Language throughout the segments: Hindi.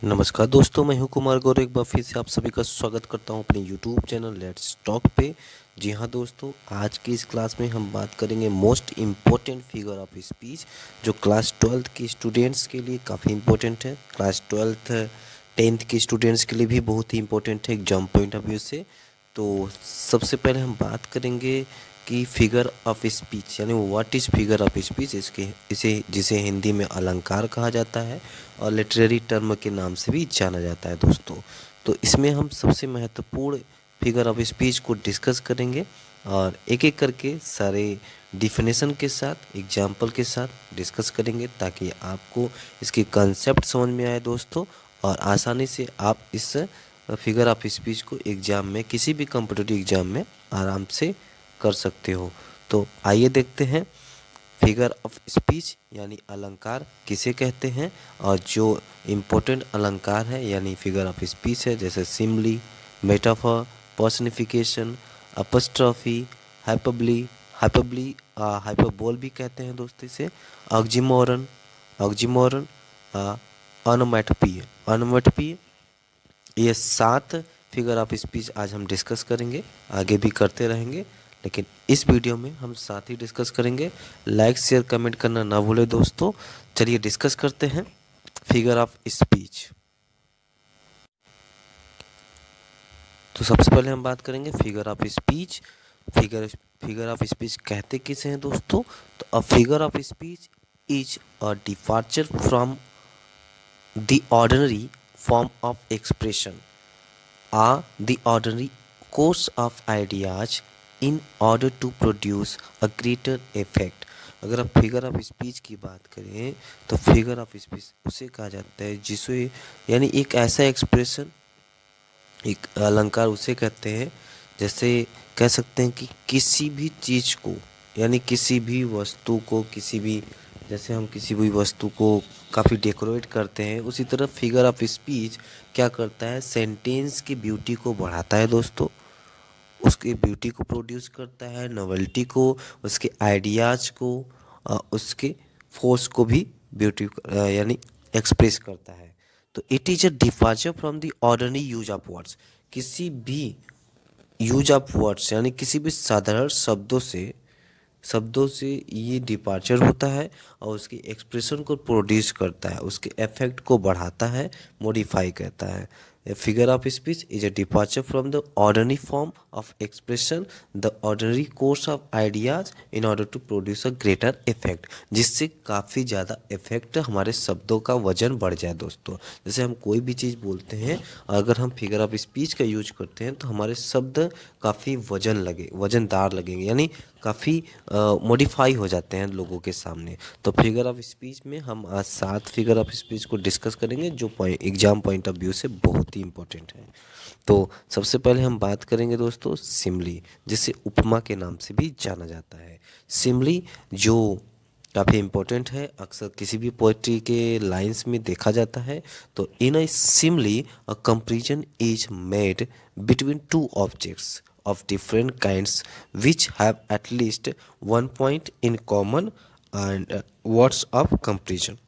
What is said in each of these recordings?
नमस्कार दोस्तों, मैं हूं कुमार गौरव। एक बार फिर से आप सभी का स्वागत करता हूं अपने यूट्यूब चैनल लेट्स टॉक पे। जी हां दोस्तों, आज की इस क्लास में हम बात करेंगे most important figure of speech, जो क्लास 12th के स्टूडेंट्स के लिए काफ़ी इम्पोर्टेंट है। क्लास 12th 10th के स्टूडेंट्स के लिए भी बहुत ही इम्पोर्टेंट है एग्जाम पॉइंट ऑफ व्यू से। तो सबसे पहले हम बात करेंगे कि फिगर ऑफ स्पीच यानी what is figure of speech, इसे जिसे हिंदी में अलंकार कहा जाता है और लिटरेरी टर्म के नाम से भी जाना जाता है दोस्तों। तो इसमें हम सबसे महत्वपूर्ण फिगर ऑफ स्पीच को डिस्कस करेंगे और एक एक करके सारे डिफिनेशन के साथ एग्जाम्पल के साथ डिस्कस करेंगे, ताकि आपको इसकी कंसेप्ट समझ में आए दोस्तों, और आसानी से आप इस फिगर ऑफ स्पीच को एग्ज़ाम में, किसी भी कॉम्पिटिटिव एग्ज़ाम में आराम से कर सकते हो। तो आइए देखते हैं फिगर ऑफ स्पीच यानी अलंकार किसे कहते हैं, और जो इम्पोर्टेंट अलंकार है यानी फिगर ऑफ स्पीच है, जैसे simply, metaphor, personification, apostrophe, hyperbole hyperbole hyperbole भी कहते हैं दोस्तों इसे, ऑक्जीमोरन ऑक्जीमोरन ऑनोमैटोपी। ये 7 फिगर ऑफ स्पीच आज हम डिस्कस करेंगे, आगे भी करते रहेंगे, लेकिन इस वीडियो में हम 7 ही डिस्कस करेंगे। लाइक शेयर कमेंट करना ना भूले दोस्तों। चलिए डिस्कस करते हैं फिगर ऑफ स्पीच। तो सबसे पहले हम बात करेंगे figure of speech. Figure figure of speech कहते किसे हैं दोस्तों? तो अ figure of speech is a departure from the ordinary form of expression, are the ordinary course of ideas in order to produce a greater effect। अगर आप फिगर ऑफ स्पीच की बात करें तो फिगर ऑफ स्पीच उसे कहा जाता है जिसे, यानी एक ऐसा एक्सप्रेशन, एक अलंकार उसे कहते हैं, जैसे कह सकते हैं कि किसी भी चीज़ को, यानी किसी भी वस्तु को, किसी भी, जैसे हम किसी भी वस्तु को काफ़ी डेकोरेट करते हैं, उसी तरह फिगर ऑफ स्पीच क्या करता है, सेंटेंस की ब्यूटी को बढ़ाता है दोस्तों, उसकी ब्यूटी को प्रोड्यूस करता है, नॉवेल्टी को, उसके आइडियाज़ को, उसके फोर्स को भी ब्यूटी यानी एक्सप्रेस करता है। तो it is a departure from the ordinary use of words. किसी भी यूज ऑफ वर्ड्स यानी किसी भी साधारण शब्दों से ये डिपार्चर होता है, और उसकी एक्सप्रेशन को प्रोड्यूस करता है, उसके इफेक्ट को बढ़ाता है, मॉडिफाई करता है। A figure of speech is a departure from the ordinary form of expression, the ordinary course of ideas in order to produce a greater effect, जिससे काफ़ी ज़्यादा इफेक्ट, हमारे शब्दों का वजन बढ़ जाए दोस्तों। जैसे हम कोई भी चीज़ बोलते हैं, अगर हम फिगर ऑफ स्पीच का यूज करते हैं तो हमारे शब्द काफ़ी वजनदार लगेंगे, यानी काफ़ी मॉडिफाई हो जाते हैं लोगों के सामने। तो फिगर ऑफ स्पीच में हम आज 7 फिगर ऑफ स्पीच को डिस्कस करेंगे, जो एग्जाम पॉइंट ऑफ व्यू से बहुत ही इंपॉर्टेंट है। तो सबसे पहले हम बात करेंगे दोस्तों सिमली, जिसे उपमा के नाम से भी जाना जाता है। सिमली जो काफ़ी इम्पोर्टेंट है, अक्सर किसी भी पोइट्री के लाइंस में देखा जाता है। तो in a simile a comparison is made between two objects of different kinds which have at least one point in common and words of comparison।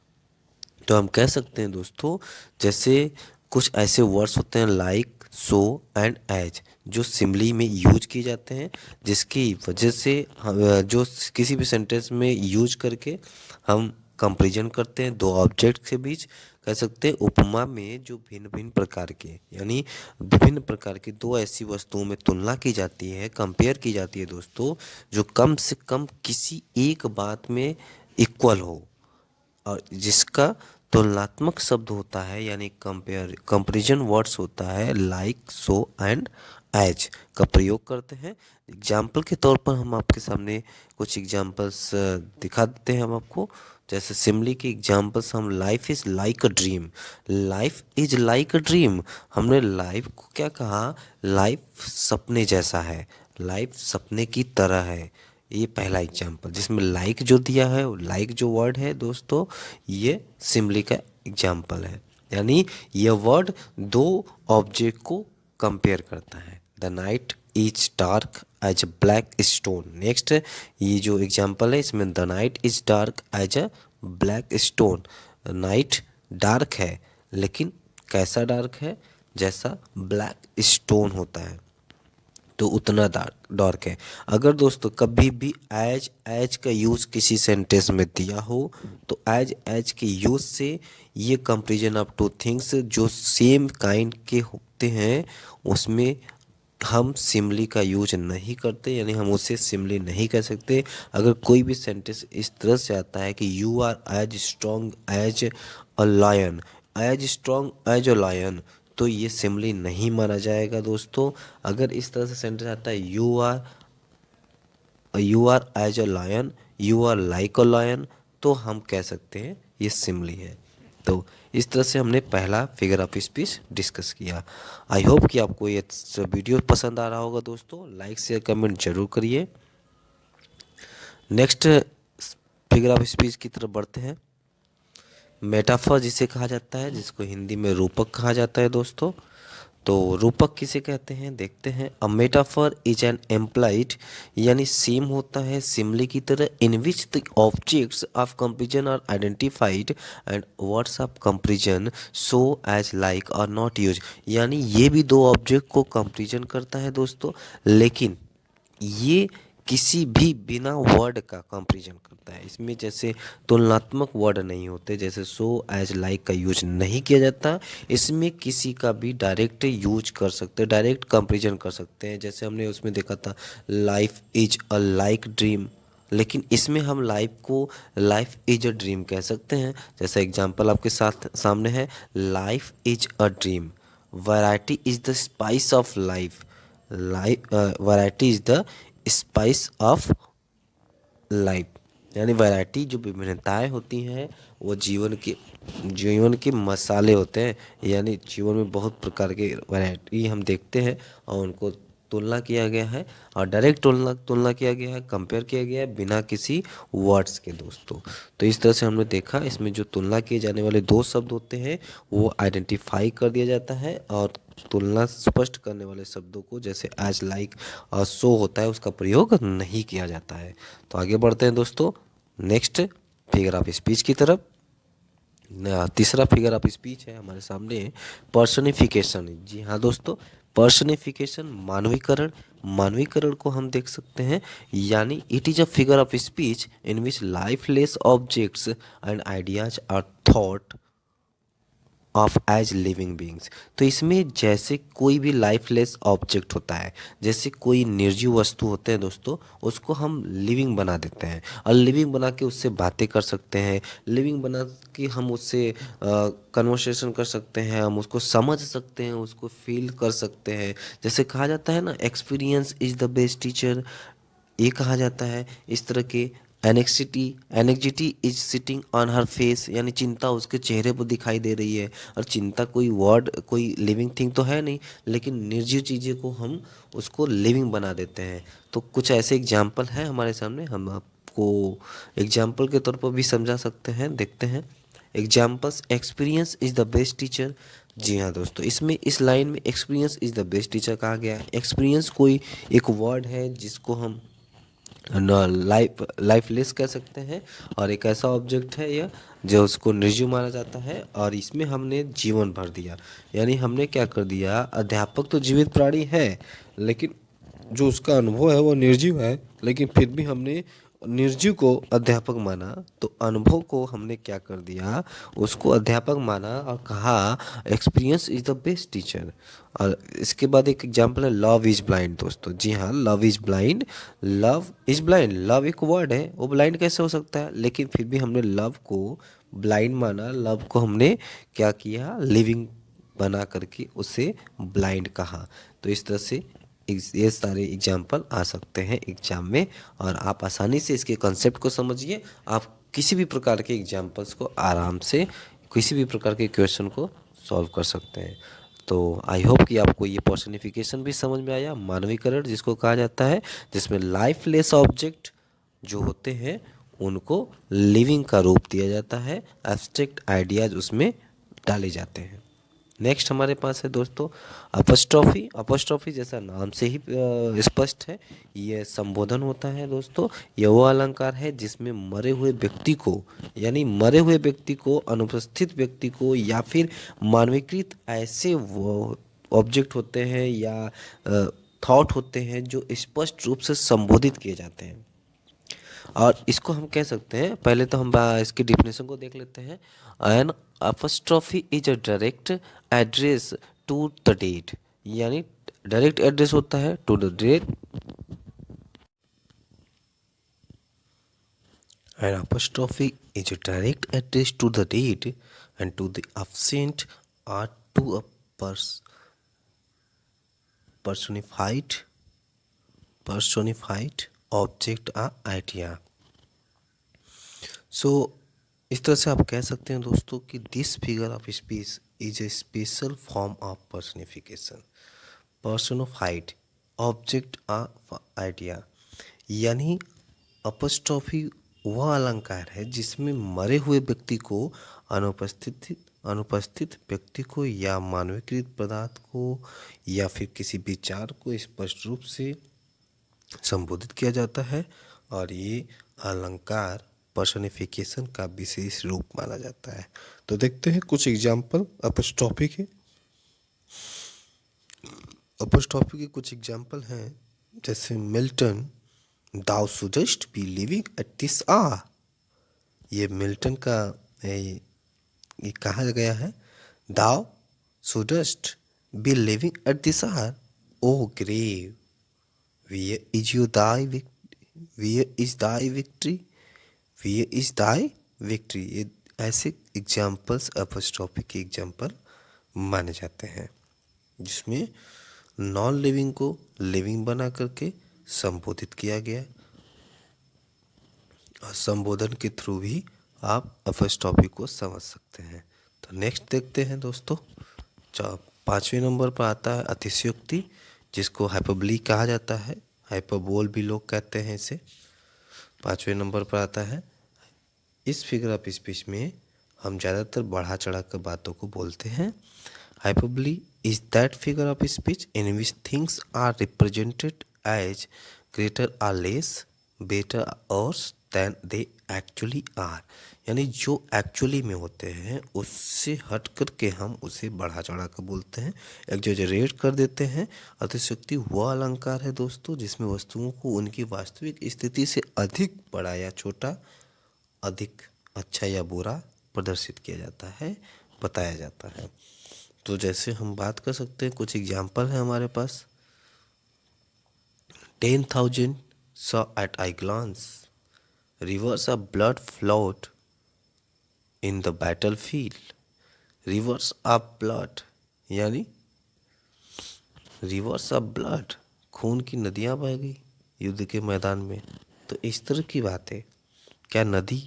तो हम कह सकते हैं दोस्तों, जैसे कुछ ऐसे वर्ड्स होते हैं लाइक, सो एंड एज, जो सिमली में यूज किए जाते हैं, जिसकी वजह से जो किसी भी सेंटेंस में यूज करके हम कंपैरिजन करते हैं दो ऑब्जेक्ट के बीच। कह सकते हैं उपमा में जो भिन्न भिन्न प्रकार के, यानी विभिन्न प्रकार की दो ऐसी वस्तुओं में तुलना की जाती है, कंपेयर की जाती है दोस्तों, जो कम से कम किसी एक बात में इक्वल हो, और जिसका तुलनात्मक शब्द होता है, यानी कंपैरिजन वर्ड्स होता है लाइक, सो एंड एज का प्रयोग करते हैं। एग्जाम्पल के तौर पर हम आपके सामने कुछ एग्जाम्पल्स दिखा देते हैं हम आपको। जैसे सिमली के एग्जाम्पल्स, हम life is like a dream. Life is like a dream, हमने लाइफ को क्या कहा, लाइफ सपने जैसा है, लाइफ सपने की तरह है। ये पहला एग्जाम्पल जिसमें लाइक जो दिया है, लाइक जो वर्ड है दोस्तों, ये सिमली का एग्जाम्पल है, यानी यह वर्ड दो ऑब्जेक्ट को कंपेयर करता है। The night is dark as a black stone. Next, ये जो एग्जाम्पल है इसमें the night is dark as a black stone. Night dark है लेकिन कैसा डार्क है, जैसा ब्लैक स्टोन होता है तो उतना डार्क है। अगर दोस्तों कभी भी एज एज का यूज़ किसी सेंटेंस में दिया हो तो एज एज के यूज़ से ये कंपेरिजन ऑफ टू थिंग्स जो सेम काइंड के होते हैं उसमें हम सिमली का यूज नहीं करते, यानी हम उसे सिमली नहीं कह सकते। अगर कोई भी सेंटेंस इस तरह से आता है कि you are as strong as a lion, as strong as a lion, तो ये सिमली नहीं माना जाएगा दोस्तों। अगर इस तरह से सेंटेंस आता है you are as a lion, you are like a lion, तो हम कह सकते हैं ये सिमली है। तो इस तरह से हमने पहला फिगर ऑफ स्पीच डिस्कस किया। आई होप कि आपको ये वीडियो पसंद आ रहा होगा दोस्तों। लाइक शेयर कमेंट जरूर करिए। नेक्स्ट फिगर ऑफ स्पीच की तरफ बढ़ते हैं। मेटाफर जिसे कहा जाता है, जिसको हिंदी में रूपक कहा जाता है दोस्तों। तो रूपक किसे कहते हैं देखते हैं। A metaphor is an implied, यानी सेम होता है सिमली की तरह, in which the objects of comparison are identified and words of comparison so as like are not use. यानी ये भी दो ऑब्जेक्ट को कंपेरिजन करता है दोस्तों, लेकिन ये किसी भी बिना वर्ड का कंपैरिजन करता है। इसमें जैसे तुलनात्मक वर्ड नहीं होते, जैसे सो एज लाइक का यूज नहीं किया जाता। इसमें किसी का भी डायरेक्ट यूज कर सकते हैं, डायरेक्ट कंपैरिजन कर सकते हैं। जैसे हमने उसमें देखा था life is a like dream, लेकिन इसमें हम लाइफ को लाइफ इज अ ड्रीम कह सकते हैं। जैसा एग्जांपल आपके साथ सामने है, life is a dream, variety is the spice of life, life variety is the spice of life, यानी वैरायटी जो विभिन्नताएं होती हैं वो जीवन के मसाले होते हैं। यानी जीवन में बहुत प्रकार के वैरायटी हम देखते हैं और उनको तुलना किया गया है, और डायरेक्ट तुलना किया गया है, कंपेयर किया गया है बिना किसी वर्ड्स के दोस्तों। तो इस तरह से हमने देखा इसमें जो तुलना किए जाने वाले दो शब्द होते हैं वो आइडेंटिफाई कर दिया जाता है, और तुलना स्पष्ट करने वाले शब्दों को जैसे एज लाइक और सो होता है उसका प्रयोग नहीं किया जाता है। तो आगे बढ़ते हैं दोस्तों नेक्स्ट फिगर ऑफ स्पीच की तरफ। तीसरा फिगर ऑफ स्पीच है हमारे सामने पर्सनिफिकेशन। जी हाँ दोस्तों, पर्सनिफिकेशन मानवीकरण, मानवीकरण को हम देख सकते हैं। यानी it is a figure of speech in which lifeless objects and ideas are thought of as living beings. तो इसमें जैसे कोई भी लाइफलेस ऑब्जेक्ट होता है, जैसे कोई निर्जीव वस्तु होते हैं दोस्तों, उसको हम लिविंग बना देते हैं, और लिविंग बना के उससे बातें कर सकते हैं, लिविंग बना के हम उससे कन्वर्सेशन कर सकते हैं, हम उसको समझ सकते हैं, उसको फील कर सकते हैं। जैसे कहा जाता है ना, experience is the best teacher, ये कहा जाता है। इस तरह के anxiety is sitting on her face, यानी चिंता उसके चेहरे पर दिखाई दे रही है। और चिंता कोई वर्ड, कोई लिविंग थिंग तो है नहीं, लेकिन निर्जीव चीज़ें को हम उसको लिविंग बना देते हैं। तो कुछ ऐसे एग्जाम्पल हैं हमारे सामने, हम आपको एग्जाम्पल के तौर पर भी समझा सकते हैं। देखते हैं examples. Experience is the best teacher. जी हाँ दोस्तों, इसमें इस लाइन में experience is the best teacher कहा गया है। एक्सपीरियंस कोई एक वर्ड है जिसको हम लाइफलेस कह सकते हैं, और एक ऐसा ऑब्जेक्ट है यह जो उसको निर्जीव माना जाता है, और इसमें हमने जीवन भर दिया। यानी हमने क्या कर दिया, अध्यापक तो जीवित प्राणी है, लेकिन जो उसका अनुभव है वो निर्जीव है, लेकिन फिर भी हमने निर्जीव को अध्यापक माना। तो अनुभव को हमने क्या कर दिया, उसको अध्यापक माना और कहा experience is the best teacher. और इसके बाद एक एग्जांपल है लव इज ब्लाइंड दोस्तों। जी हाँ, love is blind, love is blind, love एक वर्ड है, वो ब्लाइंड कैसे हो सकता है, लेकिन फिर भी हमने लव को ब्लाइंड माना, लव को हमने क्या किया, लिविंग बना करके उसे ब्लाइंड कहा। तो इस तरह से ये सारे एग्जाम्पल आ सकते हैं एग्जाम में, और आप आसानी से इसके कॉन्सेप्ट को समझिए। आप किसी भी प्रकार के एग्जाम्पल्स को आराम से, किसी भी प्रकार के क्वेश्चन को सॉल्व कर सकते हैं। तो आई होप कि आपको ये पर्सनिफिकेशन भी समझ में आया। मानवीकरण जिसको कहा जाता है, जिसमें लाइफलेस ऑब्जेक्ट जो होते हैं उनको लिविंग का रूप दिया जाता है, एब्स्ट्रैक्ट आइडियाज उसमें डाले जाते हैं। नेक्स्ट हमारे पास है दोस्तों अपस्ट्रॉफी। अपस्ट्रॉफी जैसा नाम से ही स्पष्ट है, ये संबोधन होता है दोस्तों। यह वो अलंकार है जिसमें मरे हुए व्यक्ति को, यानी मरे हुए व्यक्ति को, अनुपस्थित व्यक्ति को, या फिर मानवीकृत ऐसे वो ऑब्जेक्ट होते हैं या थॉट होते हैं जो स्पष्ट रूप से संबोधित किए जाते हैं। और इसको हम कह सकते हैं, पहले तो हम इसकी डिफिनेशन को देख लेते हैं। An apostrophe is a direct address to the dead, यानी डायरेक्ट एड्रेस होता है to the dead. An apostrophe is a direct address to the dead and to the absent or to a personified object or idea। सो इस तरह से आप कह सकते हैं दोस्तों कि this figure of speech is a special form of personification, personified object of idea. यानी अपस्ट्रॉफी वह अलंकार है जिसमें मरे हुए व्यक्ति को, अनुपस्थित व्यक्ति को, या मानवीकृत पदार्थ को, या फिर किसी विचार को स्पष्ट रूप से संबोधित किया जाता है। और ये अलंकार पर्सनिफिकेशन का विशेष रूप माना जाता है। तो देखते हैं कुछ एग्जाम्पल अपस्ट्रॉफी के। अपस्ट्रॉफी के कुछ एग्जाम्पल हैं, जैसे Milton, thou shouldst be living at this hour. ये मिल्टन का ये कहा गया है, thou shouldst be living at this hour, O grave where is your thy where is thy victory, where is thy victory। ये ऐसे एग्जाम्पल्स अपस्ट्रॉफी के एग्जाम्पल माने जाते हैं, जिसमें नॉन लिविंग को लिविंग बना करके संबोधित किया गया। और संबोधन के थ्रू भी आप अपस्ट्रॉफी को समझ सकते हैं। तो नेक्स्ट देखते हैं दोस्तों, 5वें नंबर पर आता है अतिशयोक्ति, जिसको हाइपरबोली कहा जाता है, हाइपरबोल भी लोग कहते हैं इसे। 5वें नंबर पर आता है। इस फिगर ऑफ स्पीच में हम ज़्यादातर बढ़ा चढ़ा कर बातों को बोलते हैं। Hyperbole is that figure of speech in which things are represented as greater or less, better और देन दे एक्चुअली आर। यानी जो एक्चुअली में होते हैं उससे हट करके हम उसे बढ़ा चढ़ा कर बोलते हैं, एग्जैजरेट कर देते हैं। अतिशयोक्ति वह अलंकार है दोस्तों जिसमें वस्तुओं को उनकी वास्तविक स्थिति से अधिक बड़ा या छोटा, अधिक अच्छा या बुरा प्रदर्शित किया जाता है, बताया जाता है। तो जैसे हम बात कर सकते हैं, कुछ एग्जाम्पल है हमारे पास। 10,000 saw at eye glance, rivers of blood flowed in the battlefield। Reverse of blood, यानी रिवर्स ऑफ ब्लड, खून की नदियाँ बह गई युद्ध के मैदान में। तो इस तरह की बात है। क्या नदी,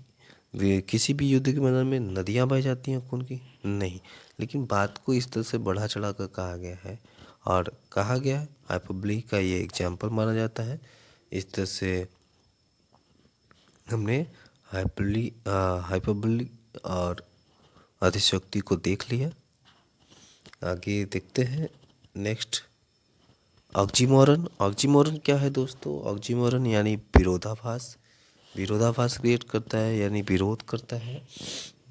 किसी भी युद्ध के मैदान में नदियाँ बह जाती हैं खून की? नहीं। लेकिन बात को इस तरह से बढ़ा चढ़ा कर कहा गया है, और कहा गया है हाइपरबोली का ये एग्जाम्पल माना जाता है। इस तरह से हमने हाइपरबोली और अतिशयोक्ति को देख लिया। आगे देखते हैं नेक्स्ट, ऑक्सीमोरन। ऑक्सीमोरन क्या है दोस्तों? ऑक्सीमोरन यानी विरोधाभास, विरोधाभास क्रिएट करता है, यानी विरोध करता है।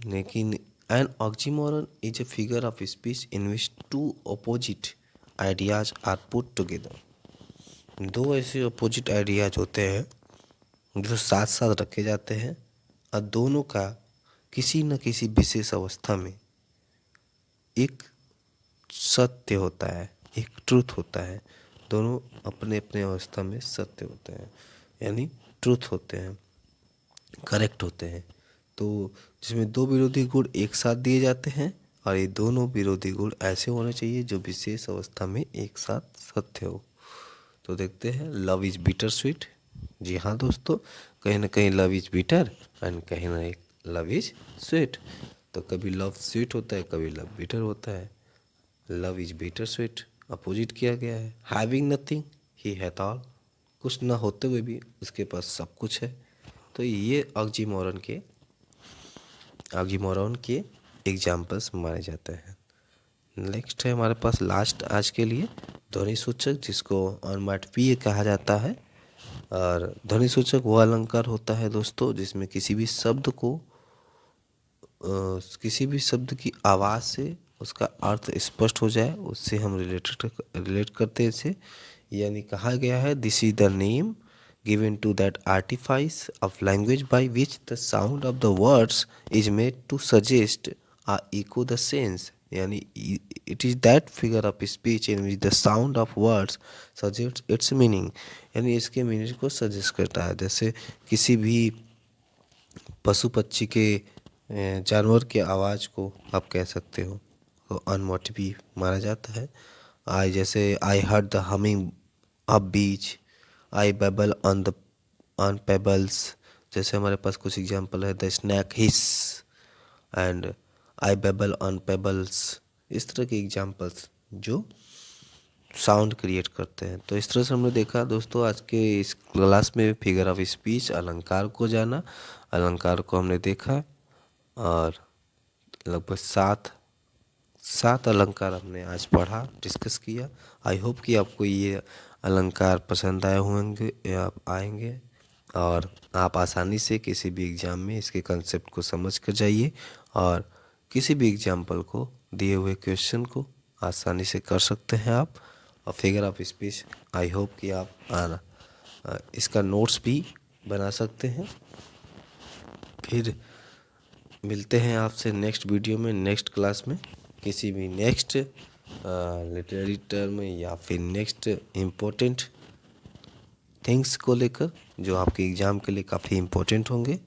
लेकिन an oxymoron is a figure of speech in which two opposite ideas are put together. दो ऐसे अपोजिट आइडियाज होते हैं जो साथ साथ रखे जाते हैं, और दोनों का किसी न किसी विशेष अवस्था में एक सत्य होता है, एक ट्रूथ होता है। दोनों अपने अपने अवस्था में सत्य होते हैं, यानी ट्रूथ होते हैं, करेक्ट होते हैं। तो जिसमें दो विरोधी गुण एक साथ दिए जाते हैं, और ये दोनों विरोधी गुण ऐसे होने चाहिए जो विशेष अवस्था में एक साथ सत्य हो। तो देखते हैं, लव इज बिटर स्वीट। जी हाँ दोस्तों, कहीं ना कहीं लव इज बिटर एंड कहीं ना लव इज स्वीट। तो कभी लव स्वीट होता है, कभी लव बिटर होता है। Love is bitter sweet opposite किया गया है। हैविंग नथिंग ही हैथ ऑल, कुछ ना होते हुए भी उसके पास सब कुछ है। तो ये ऑक्सीमोरन के एग्जाम्पल्स माने जाते हैं। नेक्स्ट है हमारे पास लास्ट आज के लिए ध्वनि सूचक, जिसको ऑनमैटोपोइया कहा जाता है। और ध्वनि सूचक वो अलंकार होता है दोस्तों जिसमें किसी भी शब्द को किसी भी शब्द की आवाज़ से उसका अर्थ स्पष्ट हो जाए, उससे हम रिलेट करते हैं इसे। यानी कहा गया है this is the name given to that artifice of language by which the sound of the words is made to suggest or echo the sense। यानी it is that figure of speech in which the sound of words suggests its meaning। यानी इसके मीनिंग को सजेस्ट करता है। जैसे किसी भी पशु पक्षी के जानवर के आवाज़ को आप कह सकते हो तो अनमोटिव माना जाता है। जैसे I heard the humming of bees, I babble on pebbles. जैसे हमारे पास कुछ एग्जांपल है the snake hiss and I babble on pebbles. इस तरह के एग्जांपल्स जो साउंड क्रिएट करते हैं। तो इस तरह से हमने देखा दोस्तों आज के इस क्लास में फिगर ऑफ स्पीच अलंकार को जाना, अलंकार को हमने देखा और लगभग सात अलंकार हमने आज पढ़ा, डिस्कस किया। आई होप कि आपको ये अलंकार पसंद आए होंगे या आएंगे और आप आसानी से किसी भी एग्ज़ाम में इसके कंसेप्ट को समझ कर जाइए और किसी भी एग्जाम्पल को दिए हुए क्वेश्चन को आसानी से कर सकते हैं आप। और figure of speech I hope कि आप इसका नोट्स भी बना सकते हैं। फिर मिलते हैं आपसे नेक्स्ट वीडियो में, नेक्स्ट क्लास में, किसी भी नेक्स्ट लिटरेरी टर्म या फिर नेक्स्ट इम्पोर्टेंट थिंग्स को लेकर जो आपके एग्ज़ाम के लिए काफ़ी इम्पोर्टेंट होंगे।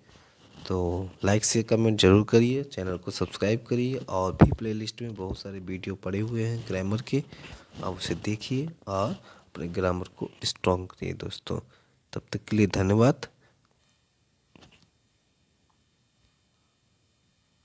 तो लाइक से कमेंट ज़रूर करिए, चैनल को सब्सक्राइब करिए और भी प्लेलिस्ट में बहुत सारे वीडियो पड़े हुए हैं ग्रामर के, आप उसे देखिए और अपने ग्रामर को स्ट्रॉन्ग करिए दोस्तों। तब तक के लिए धन्यवाद।